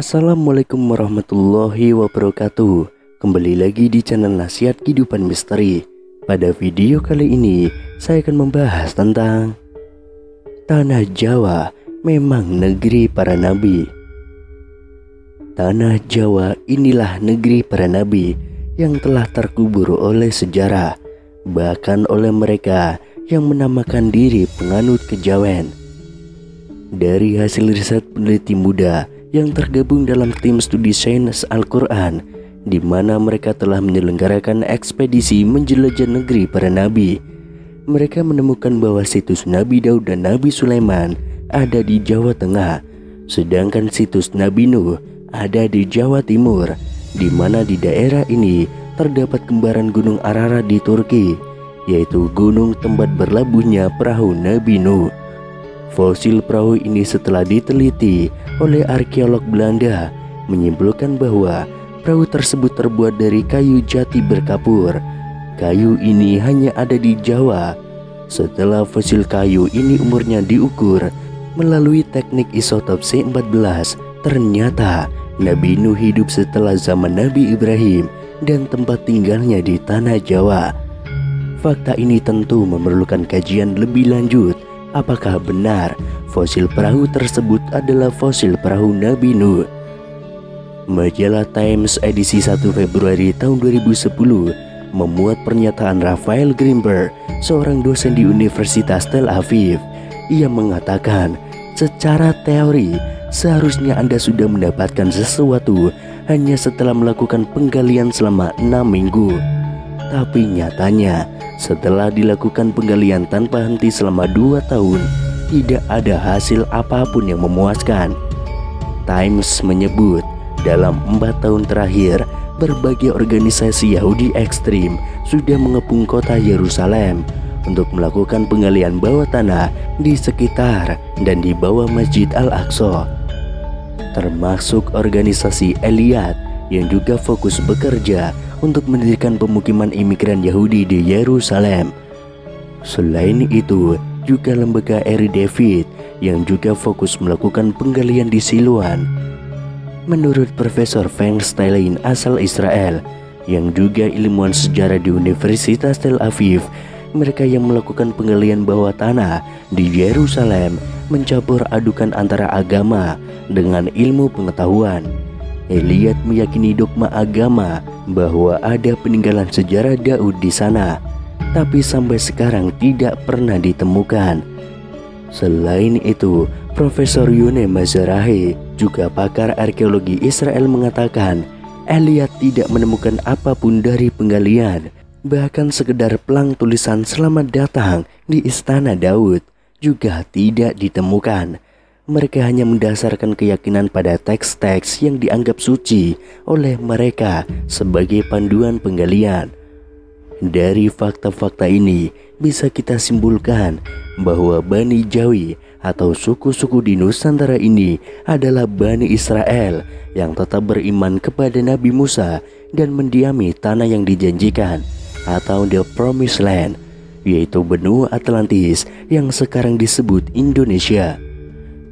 Assalamualaikum warahmatullahi wabarakatuh. Kembali lagi di channel Nasihat Kehidupan Misteri. Pada video kali ini saya akan membahas tentang Tanah Jawa memang negeri para nabi. Tanah Jawa inilah negeri para nabi yang telah terkubur oleh sejarah, bahkan oleh mereka yang menamakan diri penganut kejawen. Dari hasil riset peneliti muda yang tergabung dalam tim studi sains Al-Quran, di mana mereka telah menyelenggarakan ekspedisi menjelajah negeri para nabi, mereka menemukan bahwa situs Nabi Daud dan Nabi Sulaiman ada di Jawa Tengah, sedangkan situs Nabi Nuh ada di Jawa Timur, di mana di daerah ini terdapat kembaran Gunung Ararat di Turki, yaitu gunung tempat berlabuhnya perahu Nabi Nuh. Fosil perahu ini setelah diteliti oleh arkeolog Belanda menyimpulkan bahwa perahu tersebut terbuat dari kayu jati berkapur. Kayu ini hanya ada di Jawa. Setelah fosil kayu ini umurnya diukur melalui teknik isotop C14, ternyata Nabi Nuh hidup setelah zaman Nabi Ibrahim dan tempat tinggalnya di tanah Jawa. Fakta ini tentu memerlukan kajian lebih lanjut. Apakah benar fosil perahu tersebut adalah fosil perahu Nabi Nuh? Majalah Times edisi 1 Februari tahun 2010 memuat pernyataan Raphael Grimberg, seorang dosen di Universitas Tel Aviv. Ia mengatakan, secara teori seharusnya Anda sudah mendapatkan sesuatu hanya setelah melakukan penggalian selama 6 minggu. Tapi nyatanya, setelah dilakukan penggalian tanpa henti selama 2 tahun, tidak ada hasil apapun yang memuaskan. Times menyebut, dalam 4 tahun terakhir, berbagai organisasi Yahudi ekstrim sudah mengepung kota Yerusalem untuk melakukan penggalian bawah tanah di sekitar dan di bawah Masjid Al-Aqsa. Termasuk organisasi Eliyad yang juga fokus bekerja untuk mendirikan pemukiman imigran Yahudi di Yerusalem. Selain itu, juga lembaga Eri David yang juga fokus melakukan penggalian di Siluan. Menurut Profesor Feinstein asal Israel, yang juga ilmuwan sejarah di Universitas Tel Aviv, mereka yang melakukan penggalian bawah tanah di Yerusalem mencampur adukan antara agama dengan ilmu pengetahuan. Eliyad meyakini dogma agama bahwa ada peninggalan sejarah Daud di sana, tapi sampai sekarang tidak pernah ditemukan. Selain itu, Profesor Yone Mazarahe, juga pakar arkeologi Israel, mengatakan Eliyad tidak menemukan apapun dari penggalian. Bahkan sekedar pelang tulisan "Selamat datang" di Istana Daud juga tidak ditemukan. Mereka hanya mendasarkan keyakinan pada teks-teks yang dianggap suci oleh mereka sebagai panduan penggalian. Dari fakta-fakta ini bisa kita simpulkan bahwa Bani Jawi atau suku-suku di Nusantara ini adalah Bani Israel yang tetap beriman kepada Nabi Musa dan mendiami tanah yang dijanjikan atau The Promised Land, yaitu benua Atlantis yang sekarang disebut Indonesia.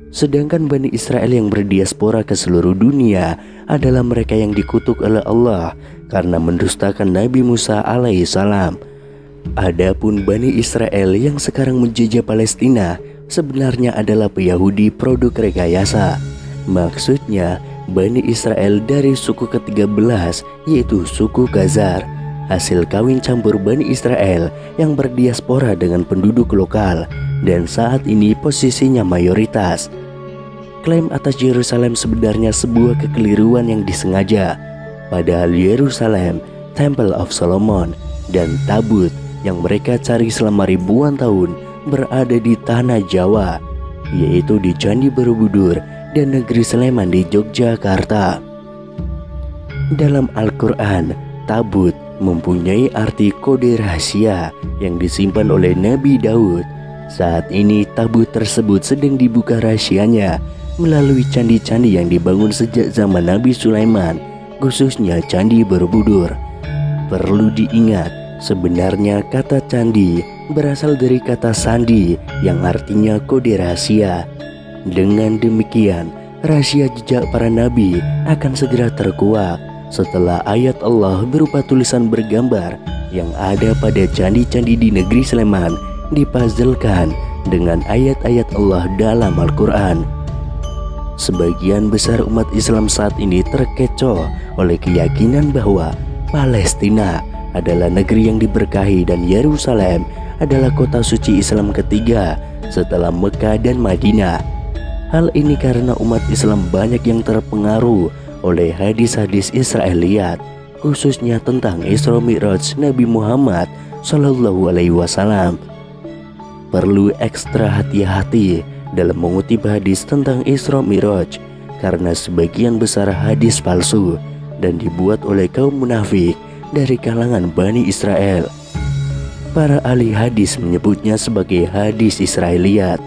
Sedangkan Bani Israel yang berdiaspora ke seluruh dunia adalah mereka yang dikutuk oleh Allah karena mendustakan Nabi Musa alaihissalam. Adapun Bani Israel yang sekarang menjajah Palestina sebenarnya adalah Yahudi produk rekayasa. Maksudnya Bani Israel dari suku ke-13, yaitu suku Khazar, hasil kawin campur Bani Israel yang berdiaspora dengan penduduk lokal dan saat ini posisinya mayoritas. Klaim atas Yerusalem sebenarnya sebuah kekeliruan yang disengaja. Padahal Yerusalem, Temple of Solomon, dan tabut yang mereka cari selama ribuan tahun berada di tanah Jawa, yaitu di Candi Borobudur dan Negeri Sleman di Yogyakarta. Dalam Al-Quran, tabut mempunyai arti kode rahasia yang disimpan oleh Nabi Daud. Saat ini tabut tersebut sedang dibuka rahasianya melalui candi-candi yang dibangun sejak zaman Nabi Sulaiman, khususnya Candi Borobudur. Perlu diingat, sebenarnya kata candi berasal dari kata sandi yang artinya kode rahasia. Dengan demikian, rahasia jejak para nabi akan segera terkuak setelah ayat Allah berupa tulisan bergambar yang ada pada candi-candi di negeri Sleman dipuzzlekan dengan ayat-ayat Allah dalam Al-Quran. Sebagian besar umat Islam saat ini terkecoh oleh keyakinan bahwa Palestina adalah negeri yang diberkahi dan Yerusalem adalah kota suci Islam ketiga setelah Mekah dan Madinah. Hal ini karena umat Islam banyak yang terpengaruh oleh hadis-hadis Israiliyat, khususnya tentang Isra Mi'raj Nabi Muhammad Sallallahu Alaihi Wasallam. Perlu ekstra hati-hati dalam mengutip hadis tentang Isra Mi'raj karena sebagian besar hadis palsu dan dibuat oleh kaum munafik dari kalangan Bani Israel. Para ahli hadis menyebutnya sebagai hadis Israiliyat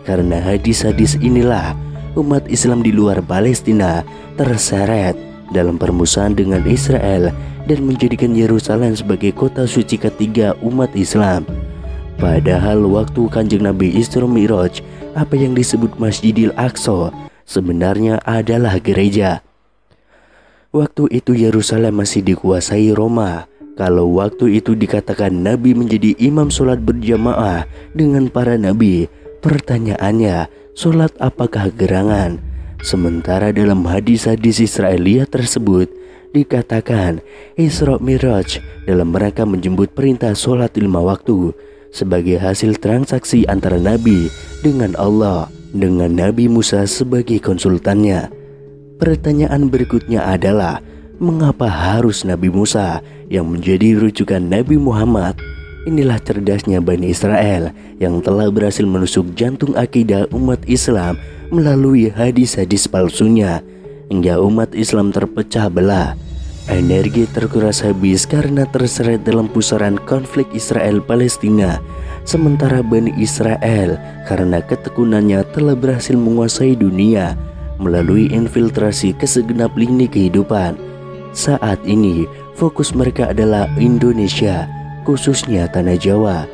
karena hadis-hadis inilah umat Islam di luar Palestina terseret dalam permusuhan dengan Israel dan menjadikan Yerusalem sebagai kota suci ketiga umat Islam. Padahal waktu Kanjeng Nabi Isra Mi'raj, apa yang disebut Masjidil Aqsa sebenarnya adalah gereja. Waktu itu Yerusalem masih dikuasai Roma. Kalau waktu itu dikatakan Nabi menjadi imam sholat berjamaah dengan para nabi, pertanyaannya, sholat apakah gerangan? Sementara dalam hadis-hadis Israiliyat tersebut dikatakan Isra Mi'raj dalam rangka menjemput perintah sholat 5 waktu sebagai hasil transaksi antara Nabi dengan Allah dengan Nabi Musa sebagai konsultannya. Pertanyaan berikutnya adalah, mengapa harus Nabi Musa yang menjadi rujukan Nabi Muhammad? Inilah cerdasnya Bani Israel yang telah berhasil menusuk jantung akidah umat Islam melalui hadis-hadis palsunya hingga umat Islam terpecah belah. Energi terkuras habis karena terseret dalam pusaran konflik Israel-Palestina. Sementara Bani Israel karena ketekunannya telah berhasil menguasai dunia melalui infiltrasi ke segenap lini kehidupan. Saat ini fokus mereka adalah Indonesia, khususnya tanah Jawa.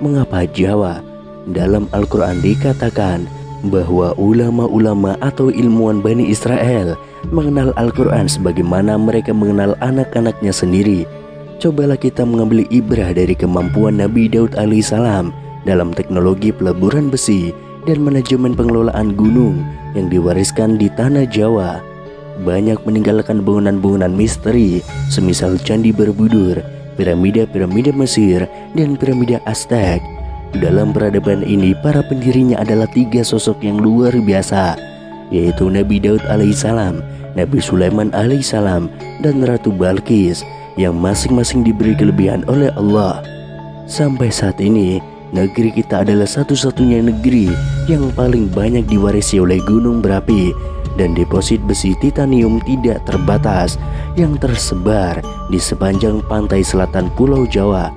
Mengapa Jawa? Dalam Al-Quran dikatakan bahwa ulama-ulama atau ilmuwan Bani Israel mengenal Al-Quran sebagaimana mereka mengenal anak-anaknya sendiri. Cobalah kita mengambil ibrah dari kemampuan Nabi Daud alaihissalam dalam teknologi peleburan besi dan manajemen pengelolaan gunung yang diwariskan di tanah Jawa. Banyak meninggalkan bangunan-bangunan misteri semisal Candi Borobudur, piramida-piramida Mesir, dan piramida Aztec. Dalam peradaban ini para pendirinya adalah 3 sosok yang luar biasa, yaitu Nabi Daud alaihissalam, Nabi Sulaiman alaihissalam, dan Ratu Balqis yang masing-masing diberi kelebihan oleh Allah. Sampai saat ini negeri kita adalah satu-satunya negeri yang paling banyak diwarisi oleh gunung berapi dan deposit besi titanium tidak terbatas yang tersebar di sepanjang pantai selatan Pulau Jawa.